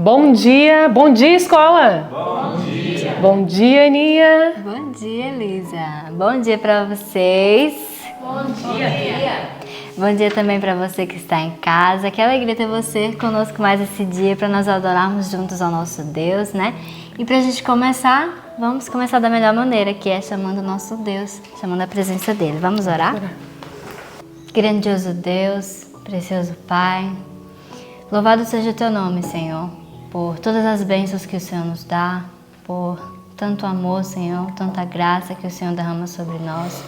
Bom dia escola! Bom dia! Bom dia, Aninha! Bom dia, Elisa! Bom dia para vocês! Bom dia! Bom dia também para você que está em casa. Que alegria ter você conosco mais esse dia para nós adorarmos juntos ao nosso Deus, né? E para a gente começar, vamos começar da melhor maneira, que é chamando o nosso Deus, chamando a presença dele. Vamos orar? Grandioso Deus, precioso Pai, louvado seja o teu nome, Senhor, por todas as bênçãos que o Senhor nos dá, por tanto amor, Senhor, tanta graça que o Senhor derrama sobre nós.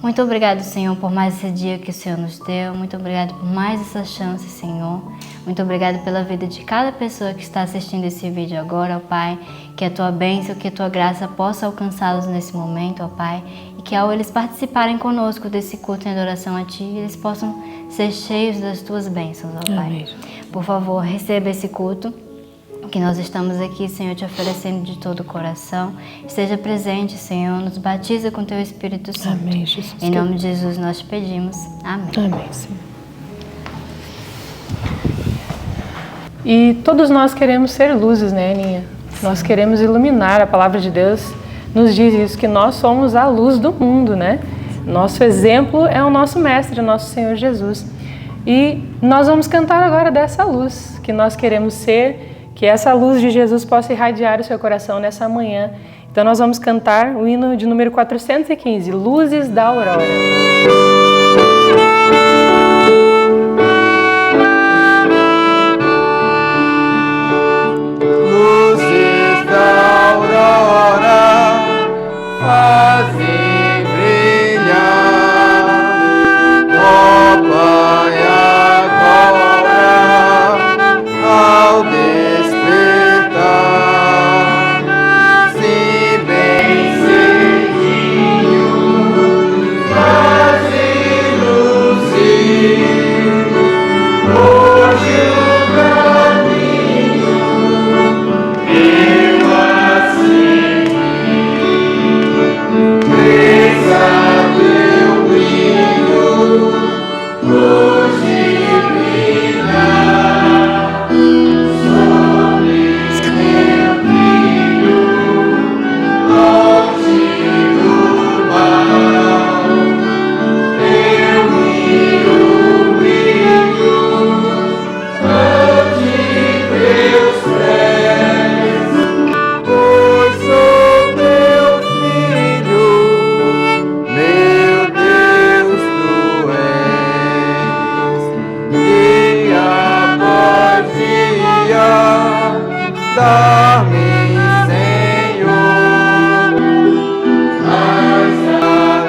Muito obrigado, Senhor, por mais esse dia que o Senhor nos deu. Muito obrigado por mais essa chance, Senhor. Muito obrigado pela vida de cada pessoa que está assistindo esse vídeo agora, ó Pai. Que a Tua bênção, que a Tua graça possa alcançá-los nesse momento, ó Pai. E que ao eles participarem conosco desse culto em adoração a Ti, eles possam ser cheios das Tuas bênçãos, ó Pai. Amém. Por favor, receba esse culto que nós estamos aqui, Senhor, te oferecendo de todo o coração. Esteja presente, Senhor, nos batiza com Teu Espírito Santo. Amém, Jesus. Em nome de Jesus nós te pedimos. Amém. Amém, Senhor. E todos nós queremos ser luzes, né, Aninha? Nós queremos iluminar. A palavra de Deus nos diz isso, que nós somos a luz do mundo, né? Nosso exemplo é o nosso Mestre, o nosso Senhor Jesus. E nós vamos cantar agora dessa luz que nós queremos ser, que essa luz de Jesus possa irradiar o seu coração nessa manhã. Então nós vamos cantar o hino de número 415, Luzes da Aurora. Luzes da aurora fazem brilhar, ó Pai, agora ao despertar, se bem cedinho fazem luzir hoje o caminho eu assim presa teu brilho hoje brilhar sobre meu filho longe do mal eu miro brilho ante teus pés pois sou teu filho meu Deus tu és dia após dia dá-me Senhor mais alegria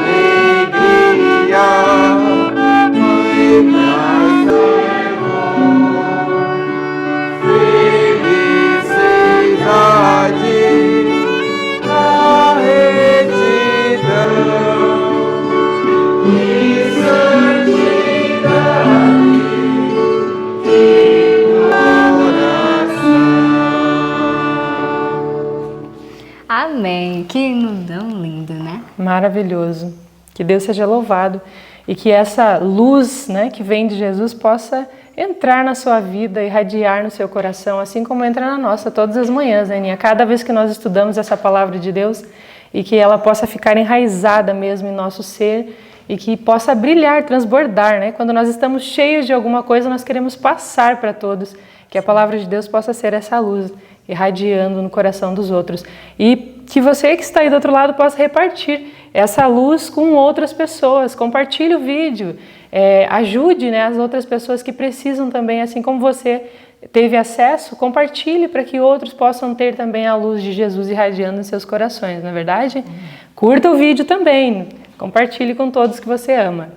e mais amor felicidade a retidão e santidade de coração. Amém. Que hino tão lindo, né? Maravilhoso. Que Deus seja louvado e que essa luz, né, que vem de Jesus possa entrar na sua vida, irradiar no seu coração, assim como entra na nossa todas as manhãs, né, Aninha? Cada vez que nós estudamos essa palavra de Deus e que ela possa ficar enraizada mesmo em nosso ser e que possa brilhar, transbordar, né? Quando nós estamos cheios de alguma coisa, nós queremos passar para todos, que a palavra de Deus possa ser essa luz, irradiando no coração dos outros. E que você que está aí do outro lado possa repartir essa luz com outras pessoas. Compartilhe o vídeo, ajude, né, as outras pessoas que precisam também, assim como você teve acesso, compartilhe para que outros possam ter também a luz de Jesus irradiando em seus corações, não é verdade? Curta o vídeo também, compartilhe com todos que você ama.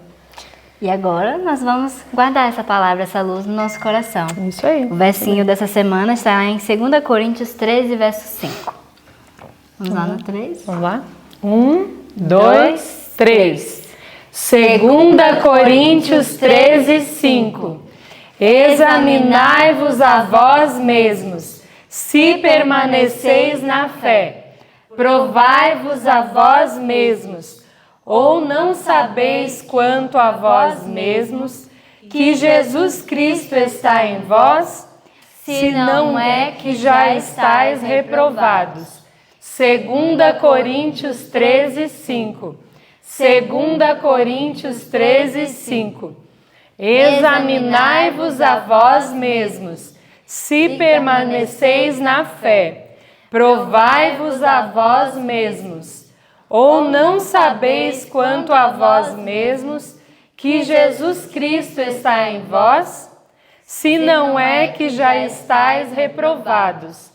E agora nós vamos guardar essa palavra, essa luz no nosso coração. Isso aí. O versinho dessa semana está em 2 Coríntios 13, verso 5. Vamos lá no 3? Vamos lá? 1, 2, 3. 2 Coríntios 13, 5. Examinai-vos a vós mesmos, se permaneceis na fé. Provai-vos a vós mesmos, ou não sabeis quanto a vós mesmos que Jesus Cristo está em vós? se não é que já estáis reprovados. 2 Coríntios 13, 5. 2 Coríntios 13, 5. Examinai-vos a vós mesmos, se permaneceis na fé. Provai-vos a vós mesmos. Ou não sabeis quanto a vós mesmos que Jesus Cristo está em vós? Se não é que já estáis reprovados.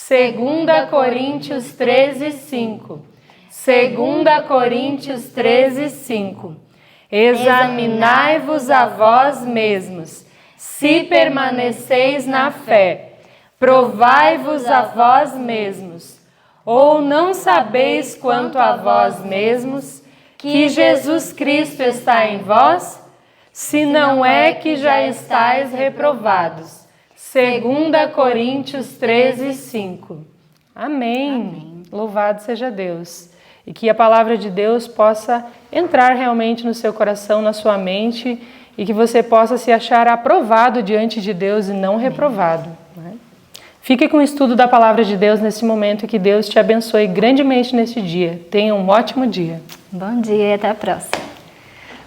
2 Coríntios 13, 5. 2 Coríntios 13, 5. Examinai-vos a vós mesmos, se permaneceis na fé. Provai-vos a vós mesmos. Ou não sabeis quanto a vós mesmos que Jesus Cristo está em vós? Se não é que já estáis reprovados. 2 Coríntios 13, 5. Amém. Louvado seja Deus. E que a palavra de Deus possa entrar realmente no seu coração, na sua mente, e que você possa se achar aprovado diante de Deus e não reprovado. Né? Fique com o estudo da palavra de Deus nesse momento e que Deus te abençoe grandemente neste dia. Tenha um ótimo dia. Bom dia e até a próxima.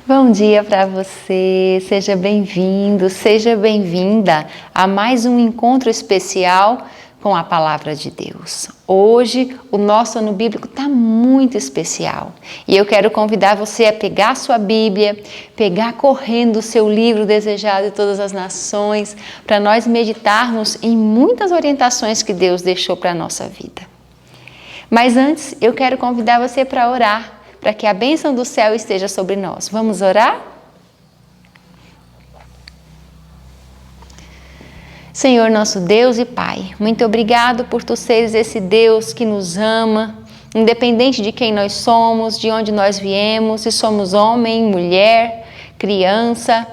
Bom dia para você, seja bem-vindo, seja bem-vinda a mais um encontro especial com a Palavra de Deus. Hoje o nosso ano bíblico está muito especial e eu quero convidar você a pegar sua Bíblia, pegar correndo o seu livro desejado de todas as nações, para nós meditarmos em muitas orientações que Deus deixou para a nossa vida. Mas antes eu quero convidar você para orar, para que a bênção do céu esteja sobre nós. Vamos orar? Senhor nosso Deus e Pai, muito obrigado por Tu seres esse Deus que nos ama, independente de quem nós somos, de onde nós viemos, se somos homem, mulher, criança.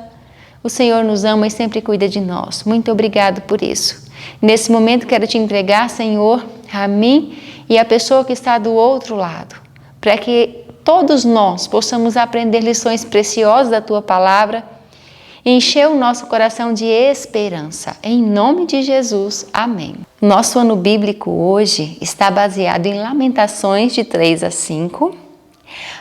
O Senhor nos ama e sempre cuida de nós. Muito obrigado por isso. Nesse momento quero Te entregar, Senhor, a mim e a pessoa que está do outro lado, para que todos nós possamos aprender lições preciosas da Tua Palavra e encher o nosso coração de esperança. Em nome de Jesus, amém. Nosso ano bíblico hoje está baseado em Lamentações de 3 a 5,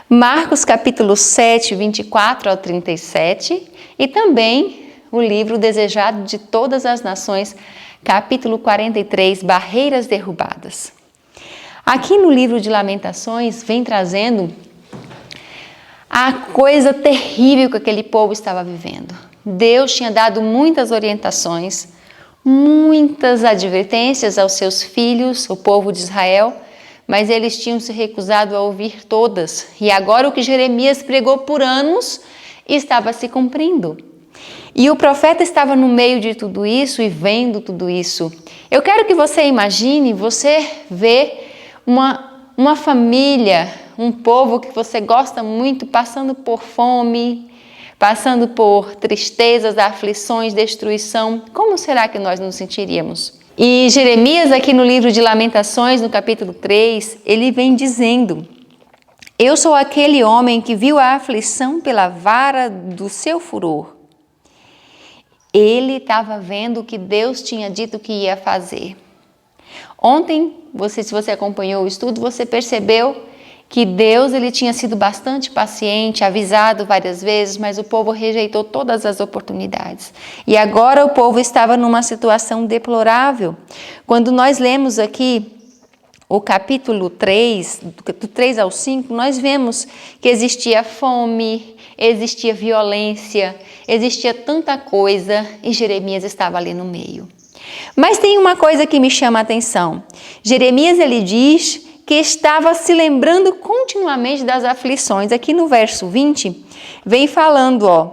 Marcos capítulo 7, 24 ao 37 e também o livro Desejado de Todas as Nações, capítulo 43, Barreiras Derrubadas. Aqui no livro de Lamentações vem trazendo a coisa terrível que aquele povo estava vivendo. Deus tinha dado muitas orientações, muitas advertências aos seus filhos, o povo de Israel, mas eles tinham se recusado a ouvir todas. E agora o que Jeremias pregou por anos estava se cumprindo. E o profeta estava no meio de tudo isso e vendo tudo isso. Eu quero que você imagine, você vê uma família, um povo que você gosta muito, passando por fome, passando por tristezas, aflições, destruição. Como será que nós nos sentiríamos? E Jeremias, aqui no livro de Lamentações, no capítulo 3, ele vem dizendo: eu sou aquele homem que viu a aflição pela vara do seu furor. Ele estava vendo o que Deus tinha dito que ia fazer. Ontem, se você acompanhou o estudo, você percebeu que Deus ele tinha sido bastante paciente, avisado várias vezes, mas o povo rejeitou todas as oportunidades. E agora o povo estava numa situação deplorável. Quando nós lemos aqui o capítulo 3, do 3 ao 5, nós vemos que existia fome, existia violência, existia tanta coisa e Jeremias estava ali no meio. Mas tem uma coisa que me chama a atenção. Jeremias ele diz que estava se lembrando continuamente das aflições. Aqui no verso 20, vem falando,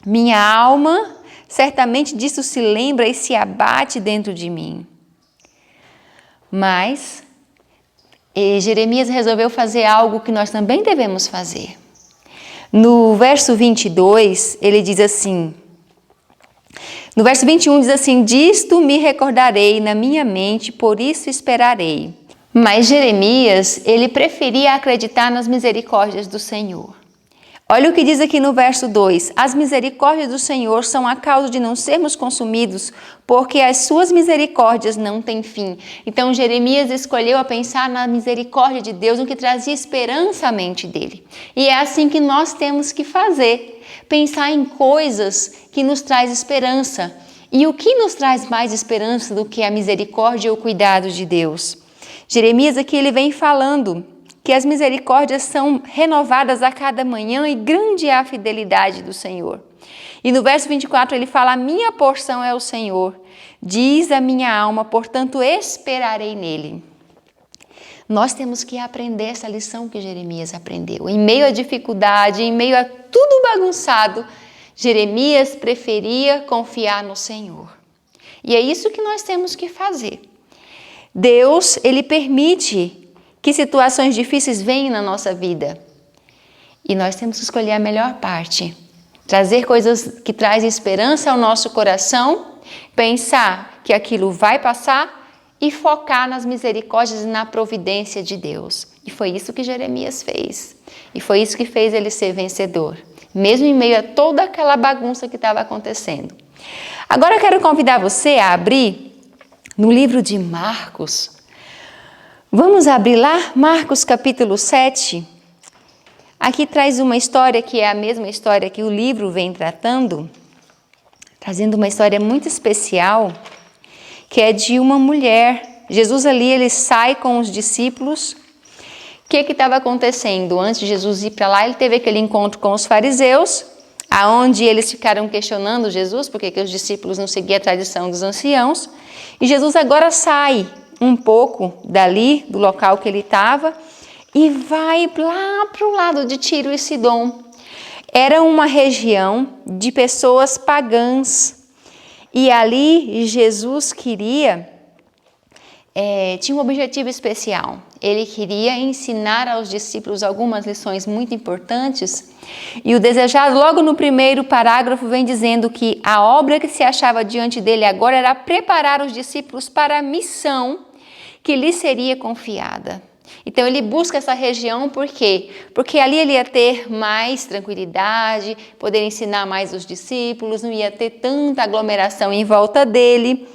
minha alma certamente disso se lembra e se abate dentro de mim. Mas Jeremias resolveu fazer algo que nós também devemos fazer. No verso 22, ele diz assim, no verso 21 diz assim, disto me recordarei na minha mente, por isso esperarei. Mas Jeremias, ele preferia acreditar nas misericórdias do Senhor. Olha o que diz aqui no verso 2: as misericórdias do Senhor são a causa de não sermos consumidos, porque as suas misericórdias não têm fim. Então Jeremias escolheu a pensar na misericórdia de Deus, o que trazia esperança à mente dele. E é assim que nós temos que fazer, pensar em coisas que nos traz esperança. E o que nos traz mais esperança do que a misericórdia e o cuidado de Deus? Jeremias aqui ele vem falando que as misericórdias são renovadas a cada manhã e grande é a fidelidade do Senhor. E no verso 24 ele fala: a minha porção é o Senhor, diz a minha alma, portanto esperarei nele. Nós temos que aprender essa lição que Jeremias aprendeu. Em meio à dificuldade, em meio a tudo bagunçado, Jeremias preferia confiar no Senhor. E é isso que nós temos que fazer. Deus, ele permite que situações difíceis venham na nossa vida. E nós temos que escolher a melhor parte. Trazer coisas que trazem esperança ao nosso coração, pensar que aquilo vai passar e focar nas misericórdias e na providência de Deus. E foi isso que Jeremias fez. E foi isso que fez ele ser vencedor, mesmo em meio a toda aquela bagunça que estava acontecendo. Agora eu quero convidar você a abrir no livro de Marcos. Vamos abrir lá, Marcos capítulo 7. Aqui traz uma história que é a mesma história que o livro vem tratando, trazendo uma história muito especial, que é de uma mulher. Jesus ali, ele sai com os discípulos. O que estava acontecendo? Antes de Jesus ir para lá, ele teve aquele encontro com os fariseus, aonde eles ficaram questionando Jesus, porque que os discípulos não seguiam a tradição dos anciãos. E Jesus agora sai um pouco dali, do local que ele estava, e vai lá para o lado de Tiro e Sidom. Era uma região de pessoas pagãs. E ali Jesus queria, tinha um objetivo especial. Ele queria ensinar aos discípulos algumas lições muito importantes. E o desejado, logo no primeiro parágrafo, vem dizendo que a obra que se achava diante dele agora era preparar os discípulos para a missão que lhe seria confiada. Então ele busca essa região por quê? Porque ali ele ia ter mais tranquilidade, poder ensinar mais os discípulos, não ia ter tanta aglomeração em volta dele.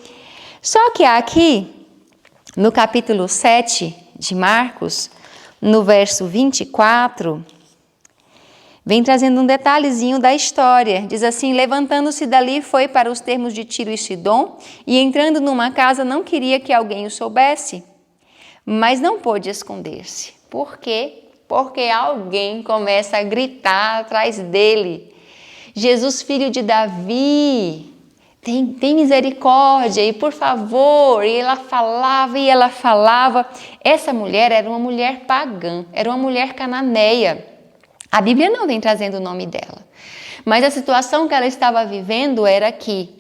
Só que aqui, no capítulo 7 de Marcos, no verso 24, vem trazendo um detalhezinho da história. Diz assim: levantando-se dali, foi para os termos de Tiro e Sidom, e entrando numa casa não queria que alguém o soubesse, mas não pôde esconder-se. Por quê? Porque alguém começa a gritar atrás dele: Jesus, filho de Davi, tem misericórdia, e por favor. E ela falava. Essa mulher era uma mulher pagã, era uma mulher cananeia. A Bíblia não vem trazendo o nome dela, mas a situação que ela estava vivendo era que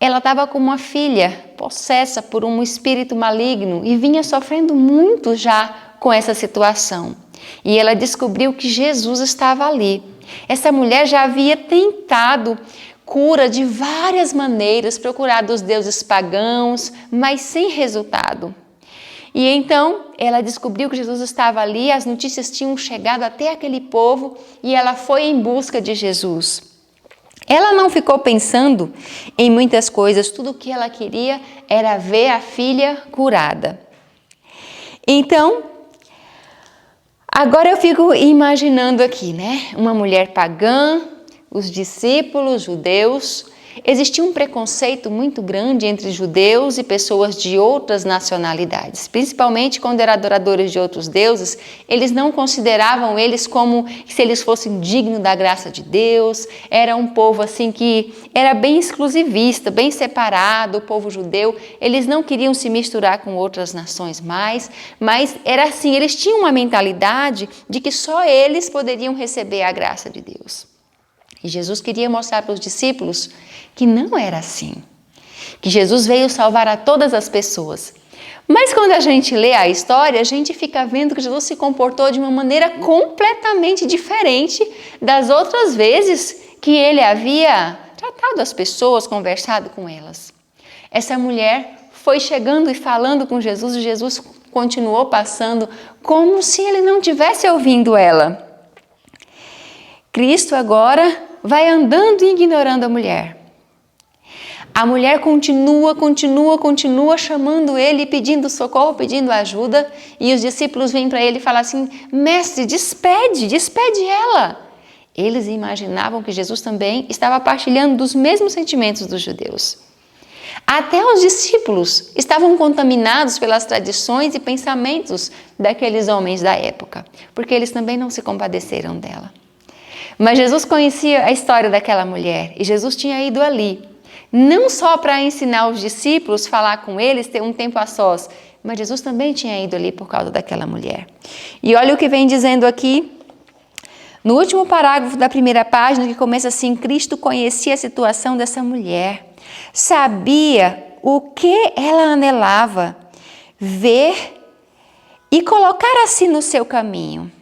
ela estava com uma filha possessa por um espírito maligno e vinha sofrendo muito já com essa situação. E ela descobriu que Jesus estava ali. Essa mulher já havia tentado cura de várias maneiras, procurado os deuses pagãos, mas sem resultado. E então ela descobriu que Jesus estava ali, as notícias tinham chegado até aquele povo e ela foi em busca de Jesus. Ela não ficou pensando em muitas coisas, tudo o que ela queria era ver a filha curada. Então, agora eu fico imaginando aqui, né? Uma mulher pagã, os discípulos judeus. Existia um preconceito muito grande entre judeus e pessoas de outras nacionalidades, principalmente quando eram adoradores de outros deuses. Eles não consideravam eles como se eles fossem dignos da graça de Deus. Era um povo assim que era bem exclusivista, bem separado, o povo judeu. Eles não queriam se misturar com outras nações mais, mas era assim, eles tinham uma mentalidade de que só eles poderiam receber a graça de Deus. E Jesus queria mostrar para os discípulos que não era assim, que Jesus veio salvar a todas as pessoas. Mas quando a gente lê a história, a gente fica vendo que Jesus se comportou de uma maneira completamente diferente das outras vezes que ele havia tratado as pessoas, conversado com elas. Essa mulher foi chegando e falando com Jesus e Jesus continuou passando como se ele não tivesse ouvindo ela. Cristo agora vai andando e ignorando a mulher. A mulher continua chamando ele, pedindo socorro, pedindo ajuda, e os discípulos vêm para ele e falam assim: mestre, despede ela. Eles imaginavam que Jesus também estava partilhando dos mesmos sentimentos dos judeus. Até os discípulos estavam contaminados pelas tradições e pensamentos daqueles homens da época, porque eles também não se compadeceram dela. Mas Jesus conhecia a história daquela mulher e Jesus tinha ido ali, não só para ensinar os discípulos, falar com eles, ter um tempo a sós, mas Jesus também tinha ido ali por causa daquela mulher. E olha o que vem dizendo aqui, no último parágrafo da primeira página, que começa assim: Cristo conhecia a situação dessa mulher, sabia o que ela anelava, ver e colocar assim no seu caminho.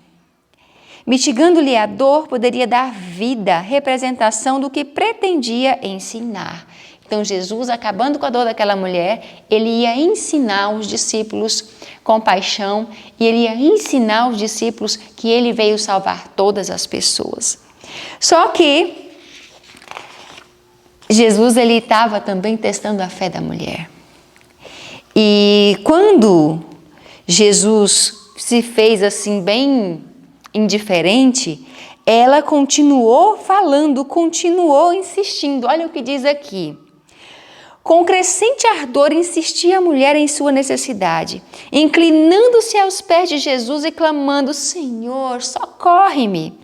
Mitigando-lhe a dor, poderia dar vida, representação do que pretendia ensinar. Então Jesus, acabando com a dor daquela mulher, ele ia ensinar os discípulos compaixão e ele ia ensinar os discípulos que ele veio salvar todas as pessoas. Só que Jesus, ele estava também testando a fé da mulher. E quando Jesus se fez assim bem indiferente, ela continuou falando, continuou insistindo. Olha o que diz aqui. Com crescente ardor insistia a mulher em sua necessidade, inclinando-se aos pés de Jesus e clamando: Senhor, socorre-me.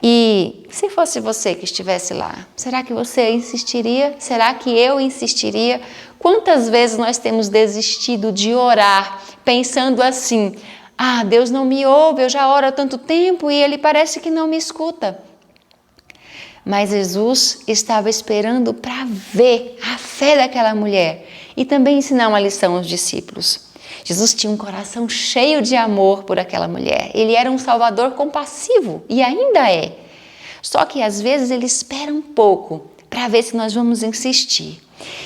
E se fosse você que estivesse lá, será que você insistiria? Será que eu insistiria? Quantas vezes nós temos desistido de orar, pensando assim: ah, Deus não me ouve, eu já oro há tanto tempo e Ele parece que não me escuta. Mas Jesus estava esperando para ver a fé daquela mulher e também ensinar uma lição aos discípulos. Jesus tinha um coração cheio de amor por aquela mulher. Ele era um salvador compassivo e ainda é. Só que às vezes Ele espera um pouco para ver se nós vamos insistir.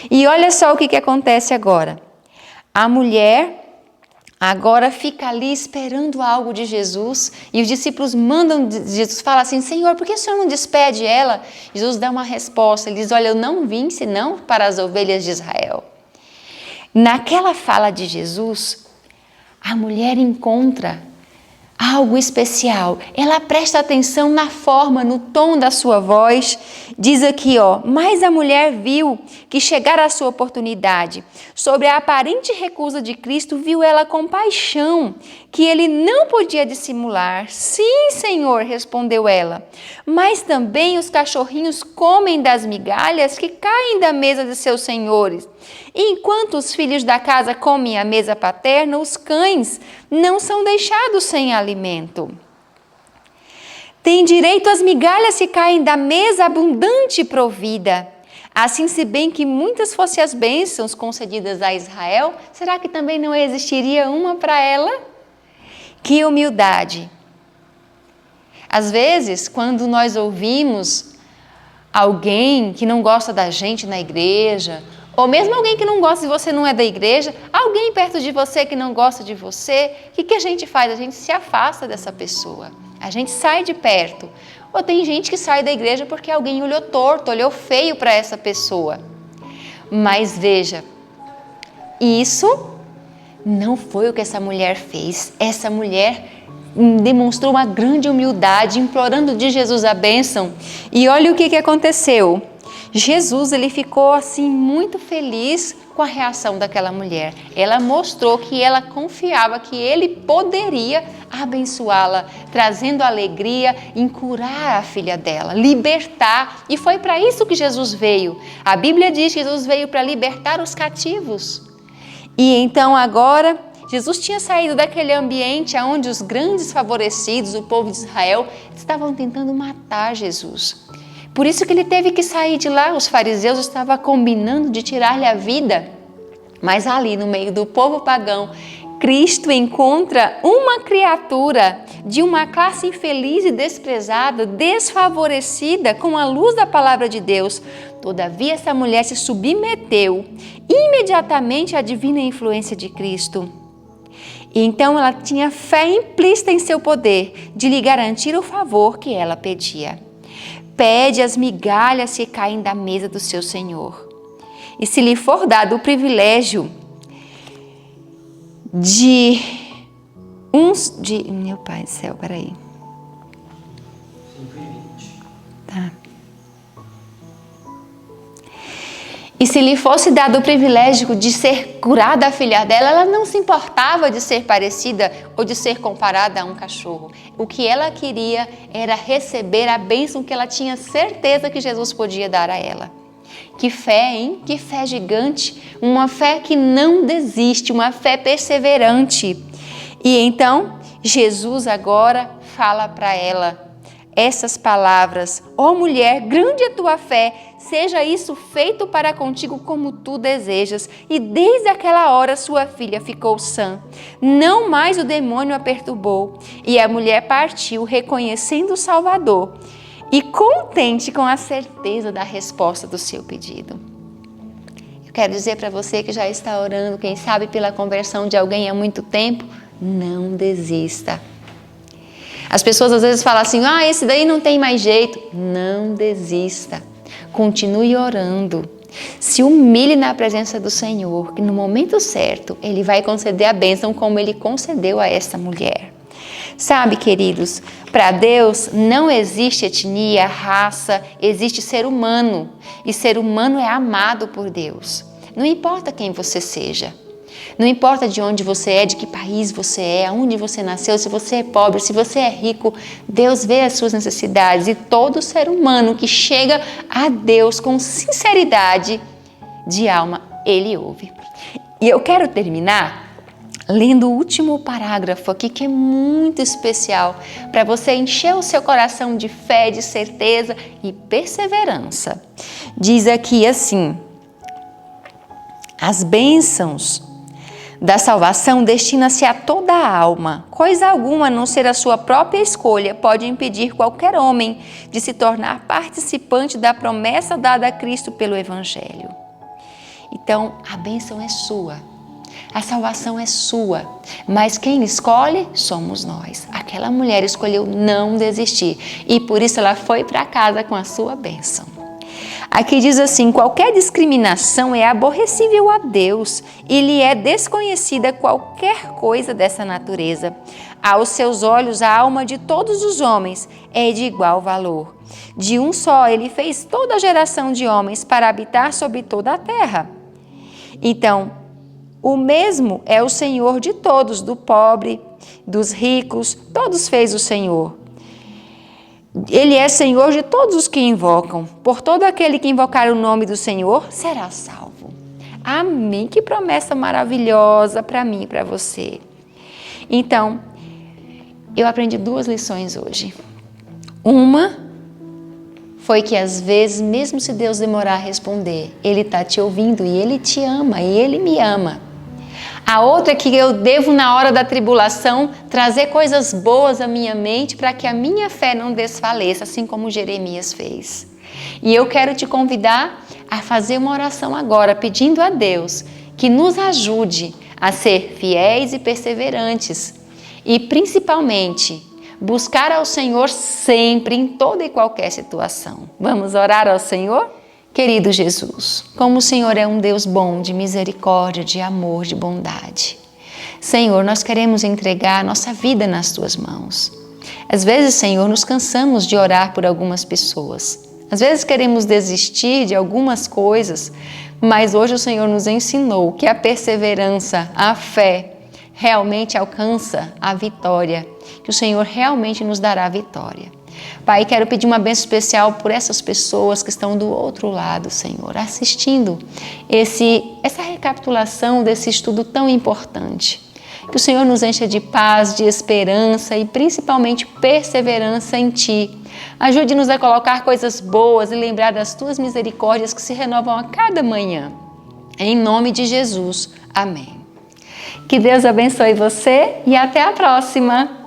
E olha só o que acontece agora. A mulher agora fica ali esperando algo de Jesus e os discípulos mandam, Jesus fala assim: Senhor, por que o Senhor não despede ela? Jesus dá uma resposta, ele diz: olha, eu não vim senão para as ovelhas de Israel. Naquela fala de Jesus, a mulher encontra algo especial. Ela presta atenção na forma, no tom da sua voz. Diz aqui, mas a mulher viu que chegara a sua oportunidade. Sobre a aparente recusa de Cristo, viu ela compaixão, que ele não podia dissimular. Sim, Senhor, respondeu ela, mas também os cachorrinhos comem das migalhas que caem da mesa de seus senhores. E enquanto os filhos da casa comem à mesa paterna, os cães não são deixados sem alimento. Tem direito às migalhas que caem da mesa abundante e provida. Assim, se bem que muitas fossem as bênçãos concedidas a Israel, será que também não existiria uma para ela? Que humildade! Às vezes, quando nós ouvimos alguém que não gosta da gente na igreja, ou mesmo alguém que não gosta de você, não é da igreja, alguém perto de você que não gosta de você, o que a gente faz? A gente se afasta dessa pessoa, a gente sai de perto. Ou tem gente que sai da igreja porque alguém olhou torto, olhou feio para essa pessoa. Mas veja, isso não foi o que essa mulher fez. Essa mulher demonstrou uma grande humildade, implorando de Jesus a bênção. E olha o que aconteceu. Jesus, ele ficou assim muito feliz com a reação daquela mulher. Ela mostrou que ela confiava que ele poderia abençoá-la, trazendo alegria em curar a filha dela, libertar. E foi para isso que Jesus veio. A Bíblia diz que Jesus veio para libertar os cativos. E então agora, Jesus tinha saído daquele ambiente onde os grandes favorecidos, o povo de Israel, estavam tentando matar Jesus. Por isso que ele teve que sair de lá. Os fariseus estavam combinando de tirar-lhe a vida. Mas ali no meio do povo pagão, Cristo encontra uma criatura de uma classe infeliz e desprezada, desfavorecida com a luz da palavra de Deus. Todavia essa mulher se submeteu imediatamente à divina influência de Cristo. E então ela tinha fé implícita em seu poder de lhe garantir o favor que ela pedia. Pede as migalhas que caem da mesa do seu Senhor. E se lhe for dado o privilégio meu pai do céu, peraí. 5:20. Tá. E se lhe fosse dado o privilégio de ser curada a filha dela, ela não se importava de ser parecida ou de ser comparada a um cachorro. O que ela queria era receber a bênção que ela tinha certeza que Jesus podia dar a ela. Que fé, hein? Que fé gigante. Uma fé que não desiste, uma fé perseverante. E então, Jesus agora fala para ela essas palavras: ó mulher, grande é tua fé, seja isso feito para contigo como tu desejas. E desde aquela hora sua filha ficou sã. Não mais o demônio a perturbou. E a mulher partiu reconhecendo o Salvador e contente com a certeza da resposta do seu pedido. Eu quero dizer para você que já está orando, quem sabe pela conversão de alguém há muito tempo, não desista. As pessoas às vezes falam assim: esse daí não tem mais jeito. Não desista. Continue orando. Se humilhe na presença do Senhor, que no momento certo Ele vai conceder a bênção como Ele concedeu a essa mulher. Sabe, queridos, para Deus não existe etnia, raça, existe ser humano. E ser humano é amado por Deus. Não importa quem você seja. Não importa de onde você é, de que país você é, aonde você nasceu, se você é pobre, se você é rico, Deus vê as suas necessidades e todo ser humano que chega a Deus com sinceridade de alma, Ele ouve. E eu quero terminar lendo o último parágrafo aqui, que é muito especial para você encher o seu coração de fé, de certeza e perseverança. Diz aqui assim: as bênçãos da salvação destina-se a toda a alma. Coisa alguma, a não ser a sua própria escolha, pode impedir qualquer homem de se tornar participante da promessa dada a Cristo pelo Evangelho. Então, a bênção é sua, a salvação é sua, mas quem escolhe somos nós. Aquela mulher escolheu não desistir e por isso ela foi para casa com a sua bênção. Aqui diz assim: qualquer discriminação é aborrecível a Deus e lhe é desconhecida qualquer coisa dessa natureza. Aos seus olhos, a alma de todos os homens é de igual valor. De um só, Ele fez toda a geração de homens para habitar sobre toda a terra. Então, o mesmo é o Senhor de todos, do pobre, dos ricos, todos fez o Senhor. Ele é Senhor de todos os que invocam. Por todo aquele que invocar o nome do Senhor será salvo. Amém. Que promessa maravilhosa para mim e para você. Então, eu aprendi 2 lições hoje. Uma foi que às vezes, mesmo se Deus demorar a responder, Ele está te ouvindo e Ele te ama e Ele me ama. A outra é que eu devo, na hora da tribulação, trazer coisas boas à minha mente para que a minha fé não desfaleça, assim como Jeremias fez. E eu quero te convidar a fazer uma oração agora, pedindo a Deus que nos ajude a ser fiéis e perseverantes. E principalmente, buscar ao Senhor sempre, em toda e qualquer situação. Vamos orar ao Senhor? Querido Jesus, como o Senhor é um Deus bom, de misericórdia, de amor, de bondade. Senhor, nós queremos entregar a nossa vida nas Tuas mãos. Às vezes, Senhor, nos cansamos de orar por algumas pessoas. Às vezes queremos desistir de algumas coisas, mas hoje o Senhor nos ensinou que a perseverança, a fé, realmente alcança a vitória, que o Senhor realmente nos dará a vitória. Pai, quero pedir uma bênção especial por essas pessoas que estão do outro lado, Senhor, assistindo essa recapitulação desse estudo tão importante. Que o Senhor nos encha de paz, de esperança e principalmente perseverança em Ti. Ajude-nos a colocar coisas boas e lembrar das Tuas misericórdias que se renovam a cada manhã. Em nome de Jesus. Amém. Que Deus abençoe você e até a próxima!